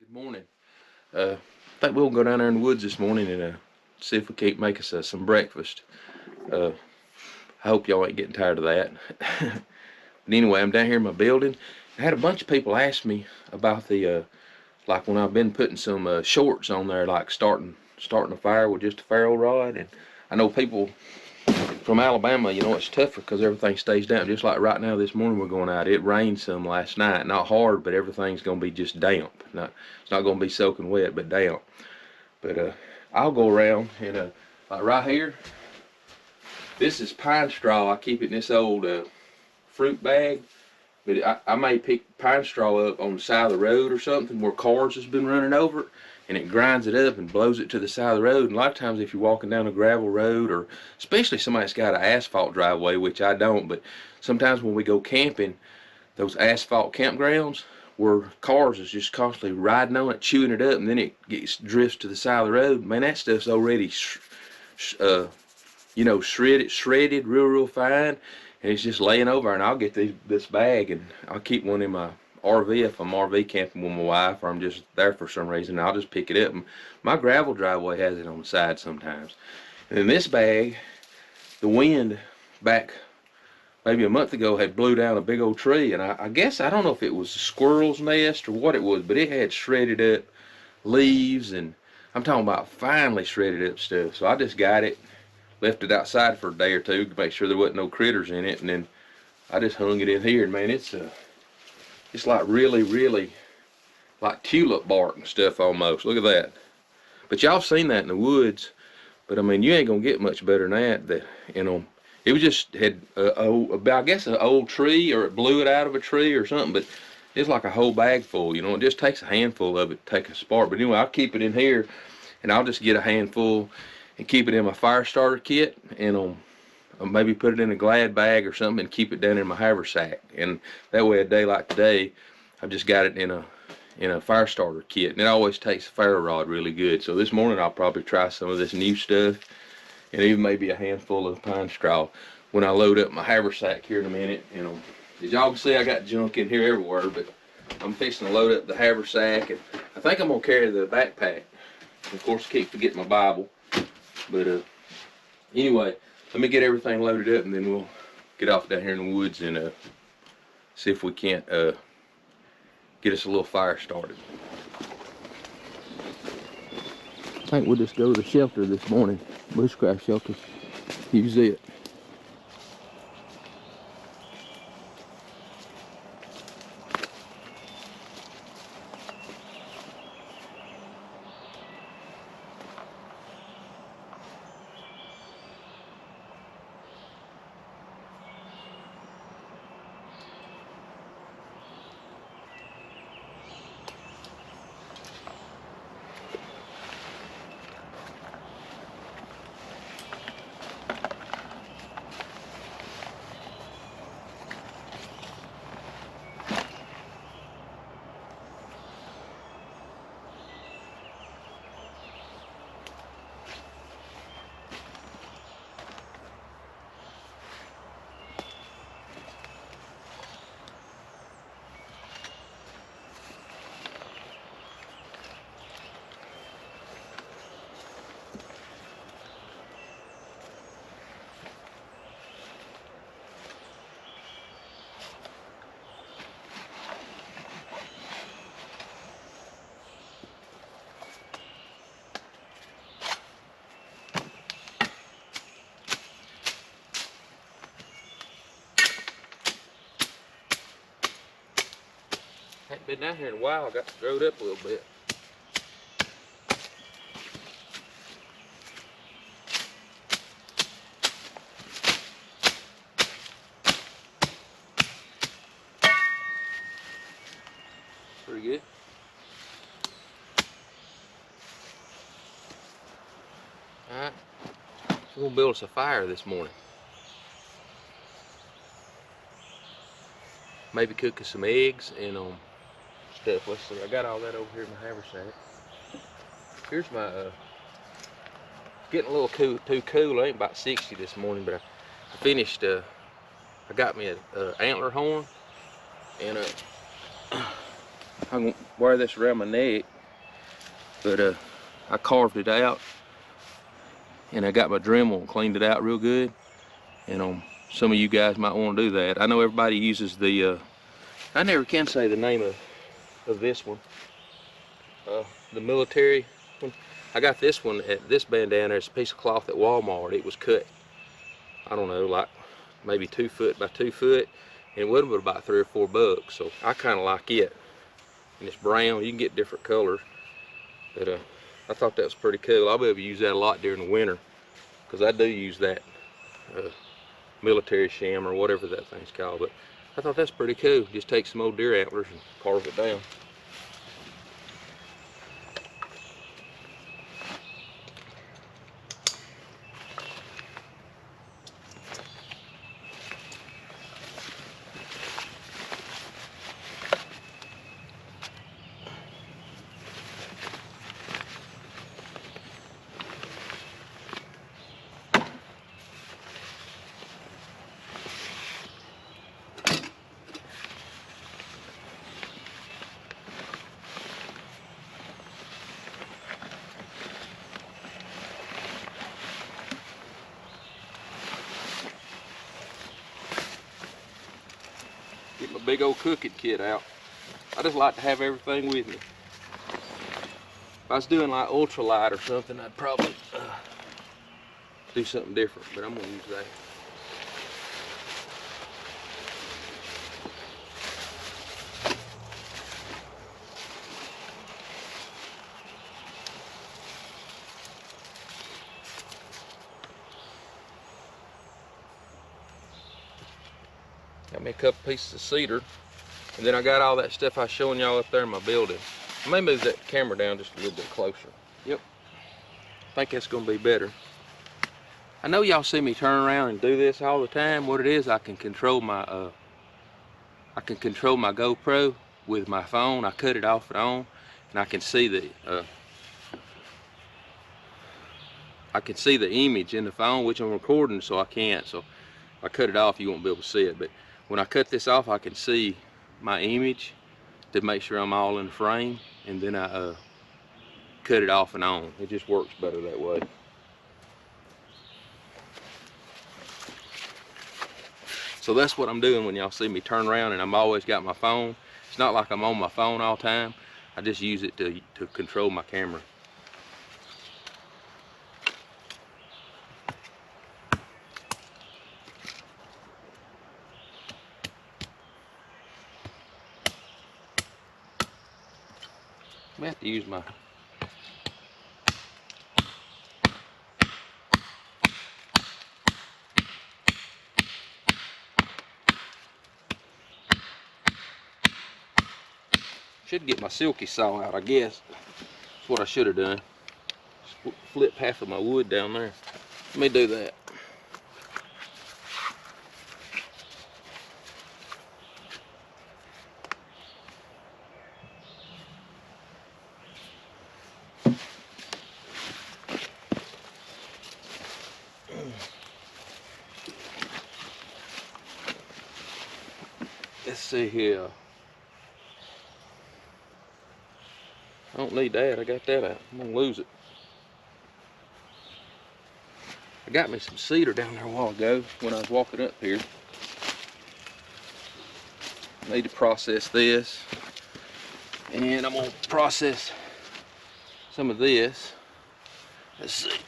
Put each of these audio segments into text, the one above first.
Good morning. I think we'll go down there in the woods this morning and see if we can't make us some breakfast. I hope y'all ain't getting tired of that. But anyway, I'm down here in my building. I had a bunch of people ask me about the like when I've been putting some shorts on there, like starting a fire with just a ferro rod. And I know people from Alabama, you know, it's tougher because everything stays down. Just like right now, this morning we're going out. It rained some last night, not hard, but everything's gonna be just damp. It's not gonna be soaking wet, but damp. But I'll go around and like right here, this is pine straw. I keep it in this old fruit bag. But I may pick pine straw up on the side of the road or something where cars has been running over it, and it grinds it up and blows it to the side of the road. And a lot of times if you're walking down a gravel road, or especially somebody that's got an asphalt driveway, which I don't, but sometimes when we go camping, those asphalt campgrounds where cars is just constantly riding on it, chewing it up, and then it drifts to the side of the road. Man, that stuff's already you know, shredded real fine, and it's just laying over. And I'll get this bag, and I'll keep one in my RV if I'm RV camping with my wife, or I'm just there for some reason. I'll just pick it up. And my gravel driveway has it on the side sometimes. And in this bag, the wind back maybe a month ago had blew down a big old tree, and I guess, I don't know if it was a squirrel's nest or what it was, but it had shredded up leaves, and I'm talking about finely shredded up stuff. So I just got it, left it outside for a day or two to make sure there wasn't no critters in it, and then I just hung it in here. And man, it's like really like tulip bark and stuff almost. Look at that. But y'all seen that in the woods. But I mean, you ain't gonna get much better than that. You know, it was just had I guess an old tree, or it blew it out of a tree or something. But it's like a whole bag full. You know, it just takes a handful of it to take a spark. But anyway, I'll keep it in here, and I'll just get a handful and keep it in my fire starter kit, and I'll maybe put it in a Glad bag or something and keep it down in my haversack. And that way, a day like today, I've just got it in a fire starter kit, and it always takes a ferro rod really good. So this morning I'll probably try some of this new stuff, and even maybe a handful of pine straw when I load up my haversack here in a minute. You know, as y'all can see, I got junk in here everywhere, but I'm fixing to load up the haversack, and I think I'm gonna carry the backpack. Of course, keep forgetting my Bible. But anyway, let me get everything loaded up, and then we'll get off down here in the woods and see if we can't get us a little fire started. I think we'll just go to the shelter this morning, Bushcraft shelter. Use it. Hadn't been down here in a while. I got strode up a little bit. Pretty good. Alright, so we're gonna build us a fire this morning. Maybe cook us some eggs and stuff. Let's see, I got all that over here in my haversack. Here's my getting a little too cool. I ain't about 60 this morning, but I finished I got me a antler horn, and I'm gonna wear this around my neck But I carved it out, and I got my Dremel and cleaned it out real good. And some of you guys might want to do that. I know everybody uses the, I never can say the name of this one, the military one. I got this one at this bandana. It's a piece of cloth at Walmart. It was cut, I don't know, like maybe 2 foot by 2 foot, and it would have been about $3 or $4. So I kind of like it, and it's brown. You can get different colors, but I thought that was pretty cool. I'll be able to use that a lot during the winter, because I do use that military sham or whatever that thing's called. But I thought that's pretty cool. Just take some old deer antlers and carve it down. Get my big old cooking kit out. I just like to have everything with me. If I was doing like ultralight or something, I'd probably do something different, but I'm gonna use that. Got me a couple pieces of cedar, and then I got all that stuff I was showing y'all up there in my building. I may move that camera down just a little bit closer. Yep, I think that's gonna be better. I know y'all see me turn around and do this all the time. What it is, I can control my GoPro with my phone. I cut it off and on, and I can see the image in the phone, which I'm recording, so I can't. So if I cut it off, you won't be able to see it. But when I cut this off, I can see my image to make sure I'm all in the frame, and then I cut it off and on. It just works better that way. So that's what I'm doing when y'all see me turn around, and I'm always got my phone. It's not like I'm on my phone all the time. I just use it to control my camera. I have to use my should get my silky saw out, I guess. That's what I should have done. Flip half of my wood down there. Let me do that. Let's see here. I don't need that. I got that out. I'm gonna lose it. I got me some cedar down there a while ago when I was walking up here. I need to process this, and I'm gonna process some of this. Let's see.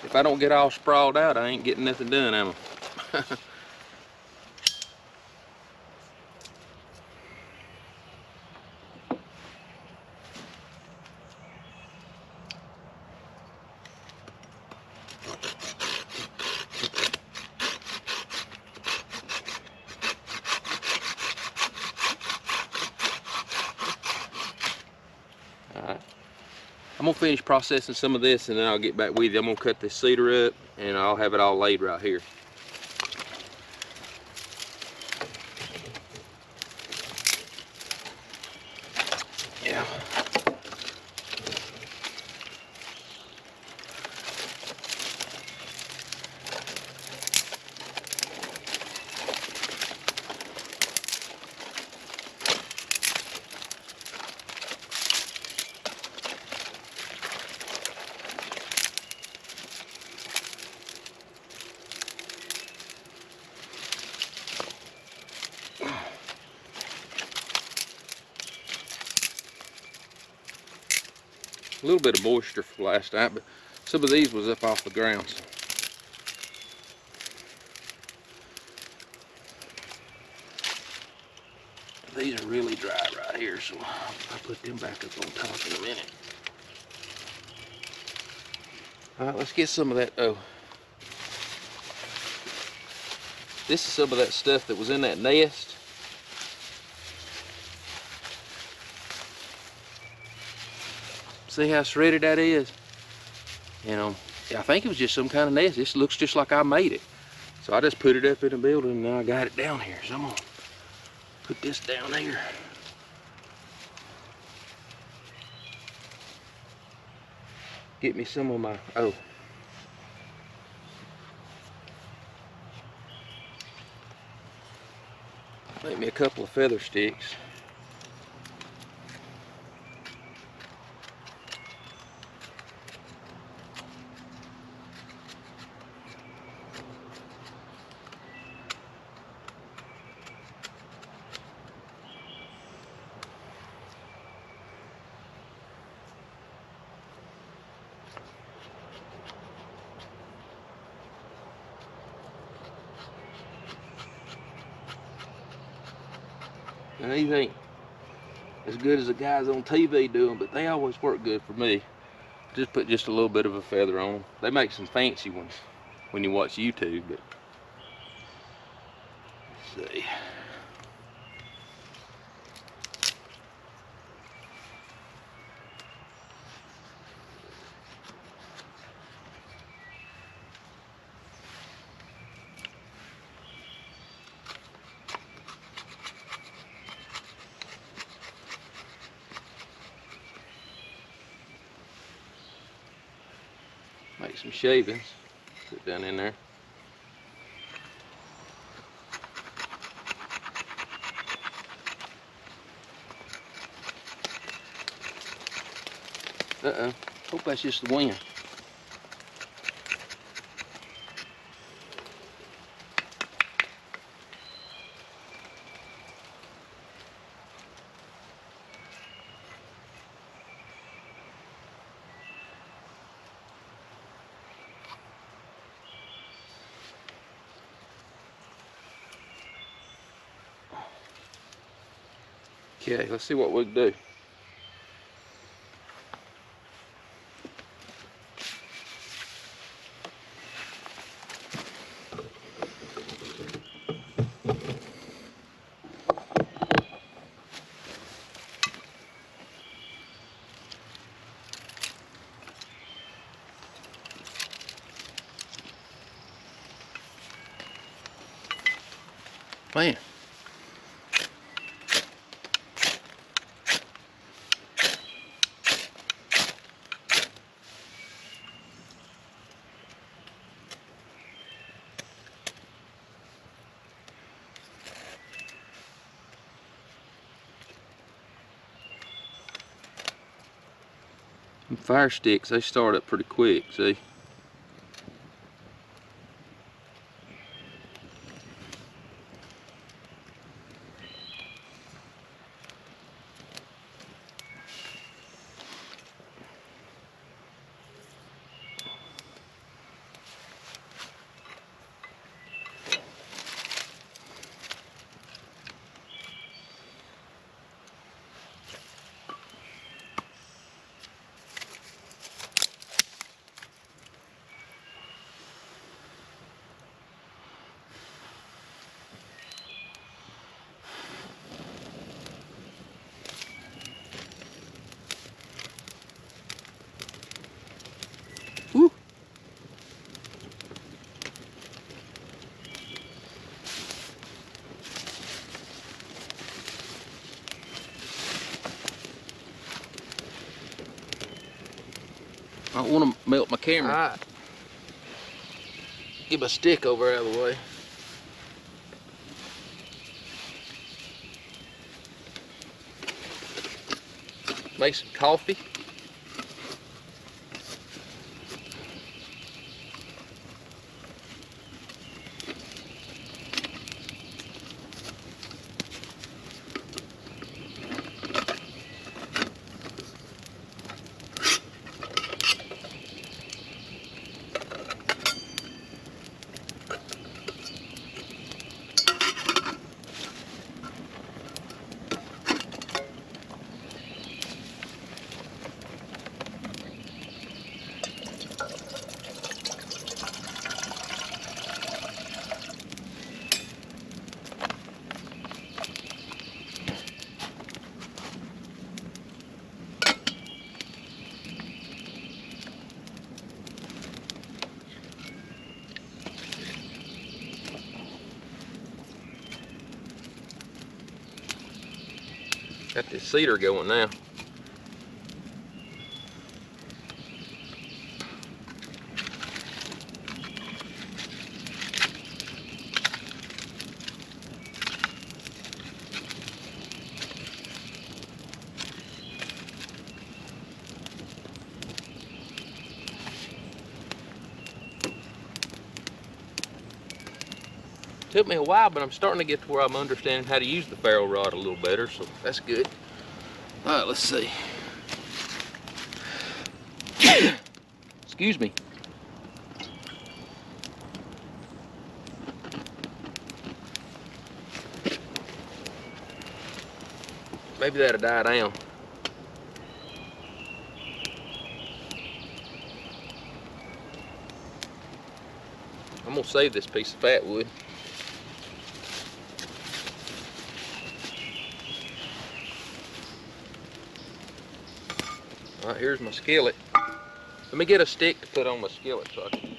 If I don't get all sprawled out, I ain't getting nothing done, am I? I'm gonna finish processing some of this and then I'll get back with you. I'm gonna cut this cedar up and I'll have it all laid right here. Yeah. A little bit of moisture from last night, but some of these was up off the ground. So. These are really dry right here, so I'll put them back up on top in a minute. All right, let's get some of that. Oh, this is some of that stuff that was in that nest. See how shredded that is? You know, I think it was just some kind of nest. This looks just like I made it. So I just put it up in the building and now I got it down here. So I'm gonna put this down here. Get me some of my, oh. Make me a couple of feather sticks. And these ain't as good as the guys on TV do them, but they always work good for me. Just put just a little bit of a feather on them. They make some fancy ones when you watch YouTube, but let's see. Make some shavings, put down in there. Uh-oh, hope that's just the wind. Okay, let's see what we can do. Man. Them fire sticks, they start up pretty quick, see? I don't want to melt my camera. All right. Get my stick over out of the way. Make some coffee. Got this cedar going now. Took me a while, but I'm starting to get to where I'm understanding how to use the ferro rod a little better, so that's good. All right, let's see. Excuse me. Maybe that'll die down. I'm gonna save this piece of fat wood. All right, here's my skillet. Let me get a stick to put on my skillet so I can.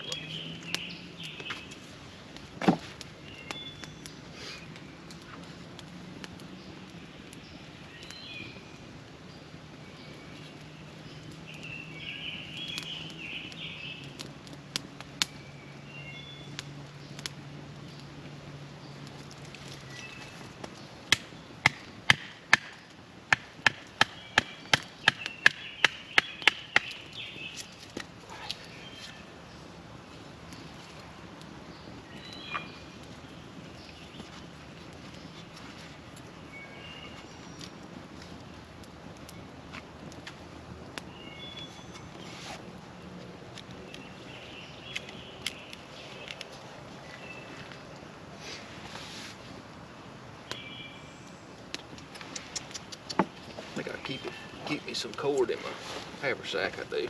I gotta keep me some cord in my haversack, I do.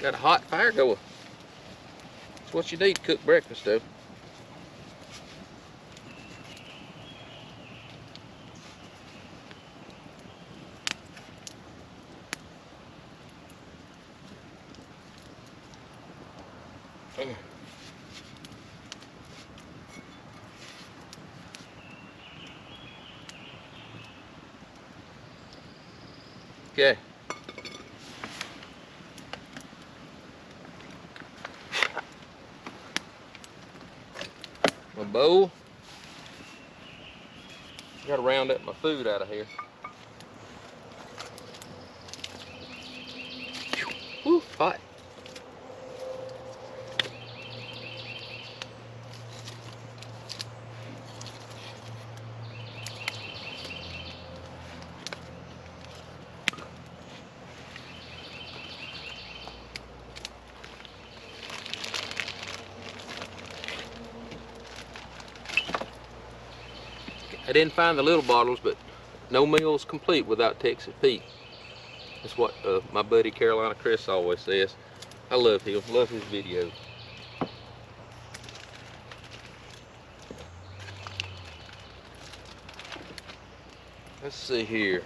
Got a hot fire going. That's what you need to cook breakfast, though. Okay. My bowl. Got to round up my food out of here. I didn't find the little bottles, but no meal is complete without Texas Pete. That's what my buddy Carolina Chris always says. I love him, love his videos. Let's see here.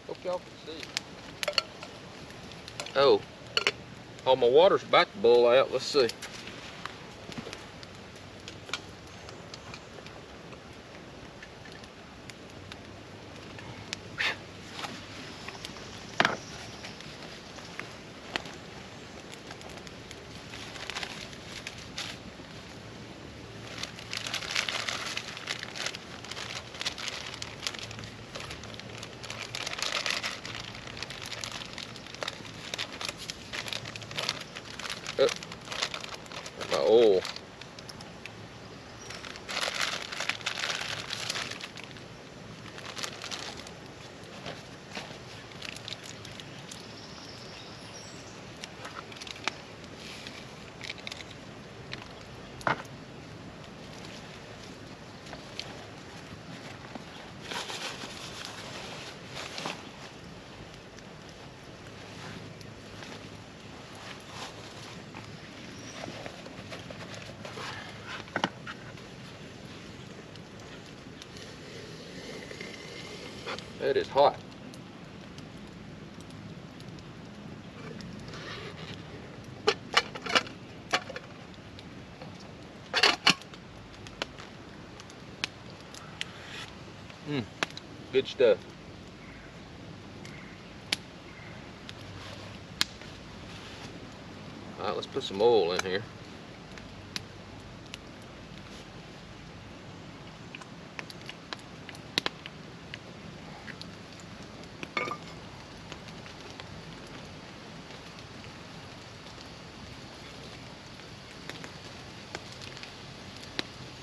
Hope y'all can see. Oh, all my water's about to boil out. Let's see. My oil. That is hot. Good stuff. All right, let's put some oil in here.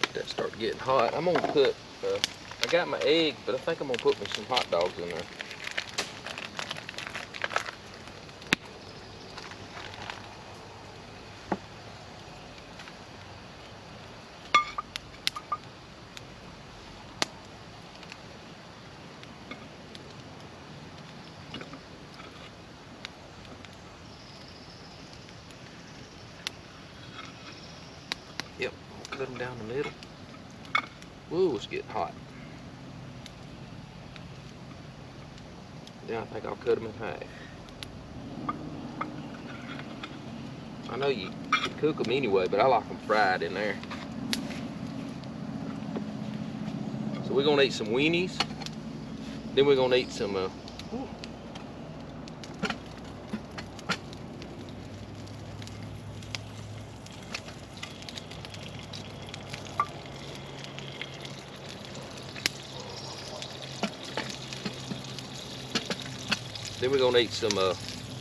Let that start getting hot. I'm gonna put, I got my egg, but I think I'm gonna put me some hot dogs in there. Yep, cut them down the middle. Whoa, it's getting hot. Then I think I'll cut them in half. I know you could cook them anyway, but I like them fried in there. So we're gonna eat some Winnies. Then we're gonna eat some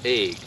egg.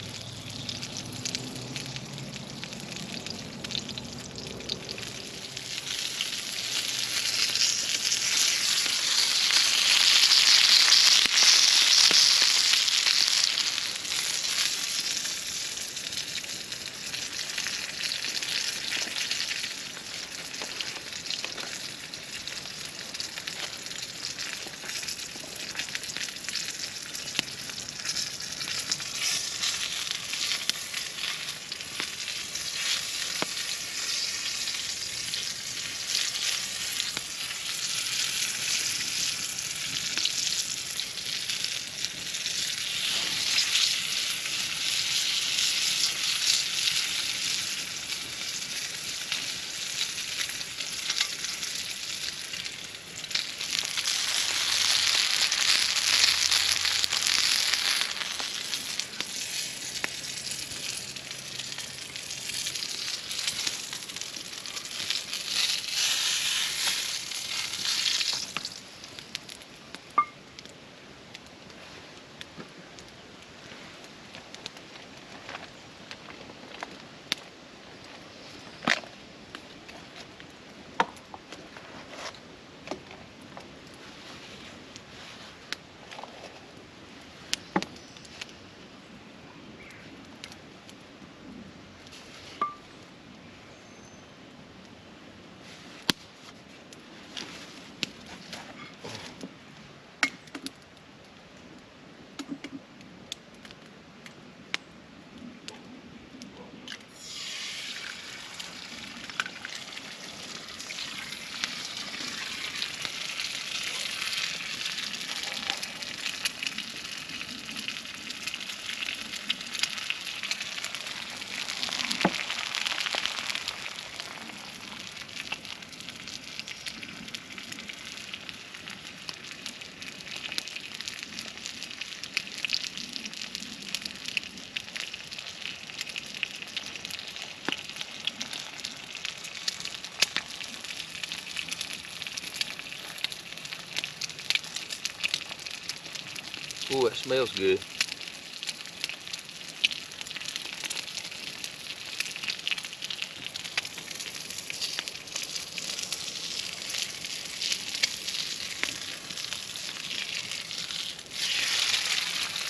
Ooh, it smells good.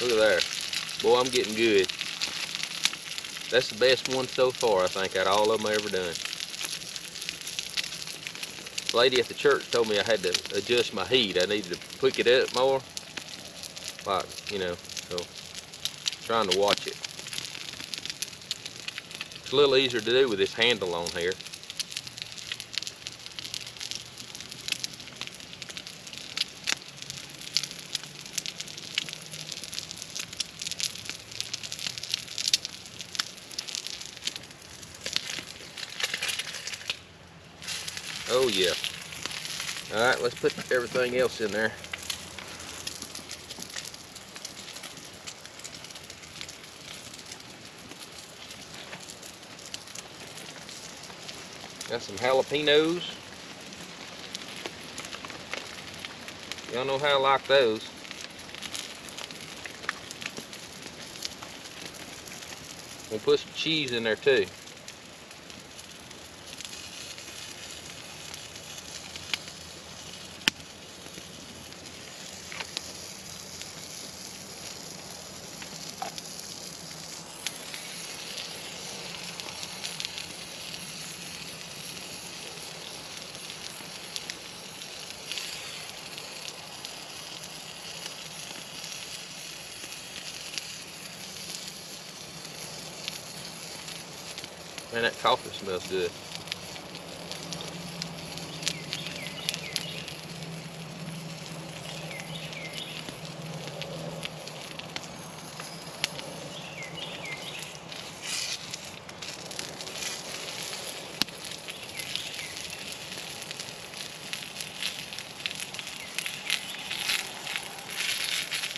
Look at there. Boy, I'm getting good. That's the best one so far, I think, out of all of them I ever done. The lady at the church told me I had to adjust my heat. I needed to pick it up more. Like, you know, so trying to watch it. It's a little easier to do with this handle on here. Oh yeah. Alright, let's put everything else in there. Got some jalapenos. Y'all know how I like those. We'll put some cheese in there too. Man, that coffee smells good.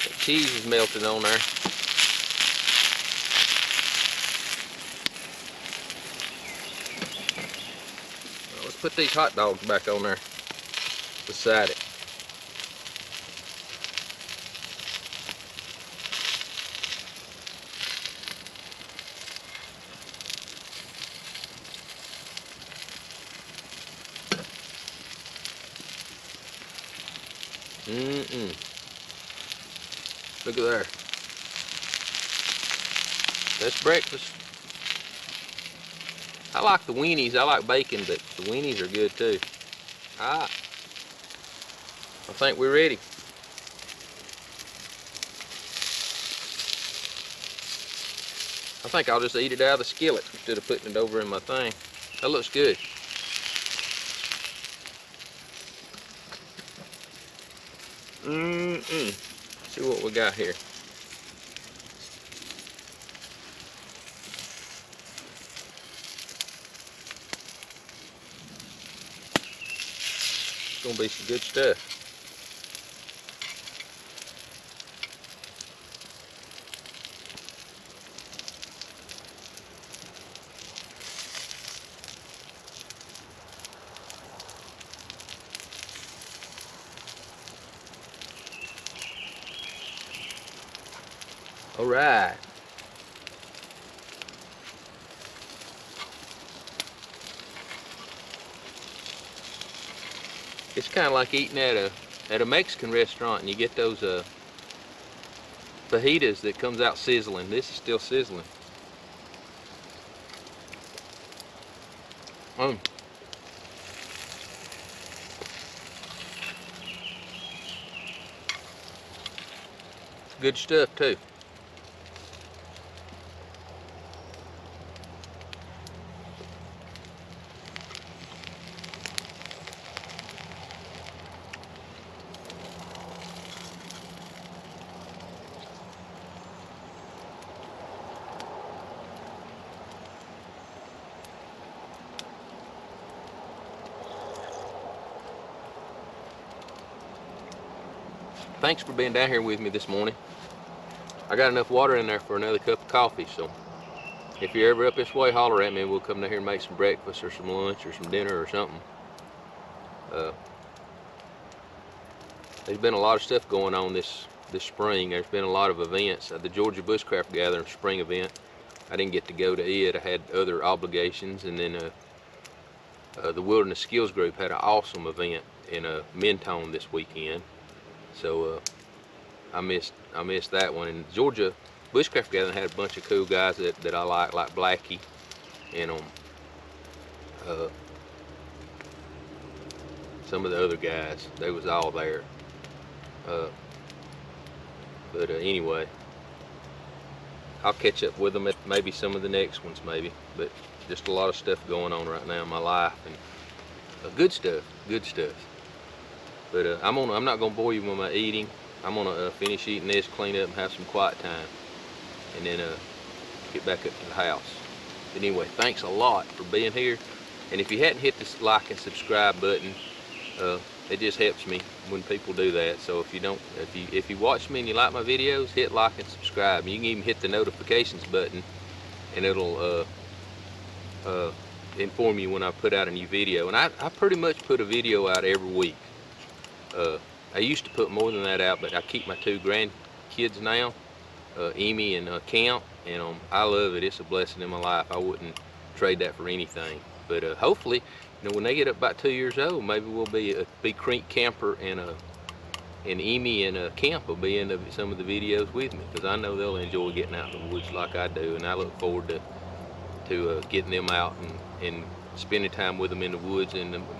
The cheese is melted on there. Let's put these hot dogs back on there beside it. Look at there. That's breakfast. I like the Winnies. I like bacon, but the Winnies are good too. Alright. I think we're ready. I think I'll just eat it out of the skillet instead of putting it over in my thing. That looks good. See what we got here. It's gonna be some good stuff. All right. It's kind of like eating at a Mexican restaurant, and you get those fajitas that comes out sizzling. This is still sizzling. Good stuff too. Thanks for being down here with me this morning. I got enough water in there for another cup of coffee, so if you're ever up this way, holler at me and we'll come down here and make some breakfast or some lunch or some dinner or something. There's been a lot of stuff going on this this spring. There's been a lot of events. The Georgia Bushcraft Gathering spring event, I didn't get to go to it. I had other obligations, and then the Wilderness Skills Group had an awesome event in Mentone this weekend. So I missed that one. And Georgia Bushcraft Gathering had a bunch of cool guys that I like Blackie, and some of the other guys. They was all there. But anyway, I'll catch up with them at maybe some of the next ones, maybe. But just a lot of stuff going on right now in my life, and good stuff. But I'm not gonna bore you with my eating. I'm gonna finish eating this, clean up, and have some quiet time, and then get back up to the house. But anyway, thanks a lot for being here. And if you hadn't hit the like and subscribe button, it just helps me when people do that. So if you watch me and you like my videos, hit like and subscribe. You can even hit the notifications button, and it'll inform you when I put out a new video. And I pretty much put a video out every week. I used to put more than that out, but I keep my 2 grandkids now, Amy and Count, and I love it. It's a blessing in my life. I wouldn't trade that for anything. But hopefully, when they get up about 2 years old, maybe we'll be Creek Camper, and Amy and Camp will be in some of the videos with me, because I know they'll enjoy getting out in the woods like I do, and I look forward to getting them out and spending time with them in the woods.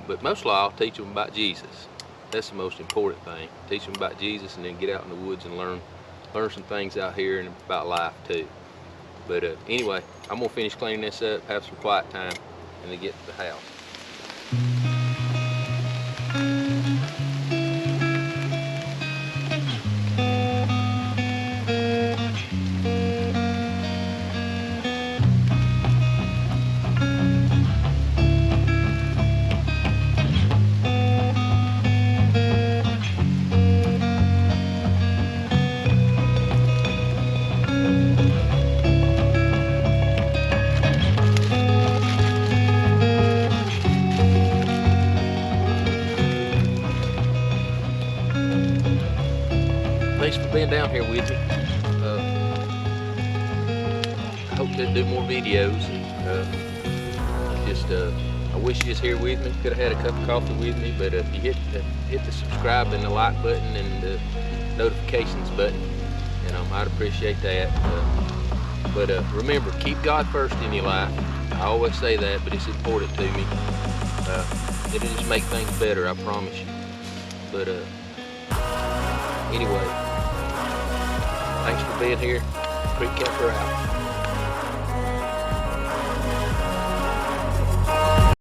But mostly I'll teach them about Jesus. That's the most important thing. Teach them about Jesus, and then get out in the woods and learn some things out here and about life too. But anyway, I'm gonna finish cleaning this up, have some quiet time, and then get to the house. Thanks for being down here with me. I hope to do more videos. I wish you was here with me. Could have had a cup of coffee with me, but if you hit the subscribe and the like button and the notifications button, I'd appreciate that. But remember, keep God first in your life. I always say that, but it's important to me. It'll just make things better, I promise you. But anyway, thanks for being here. Creek Camper out.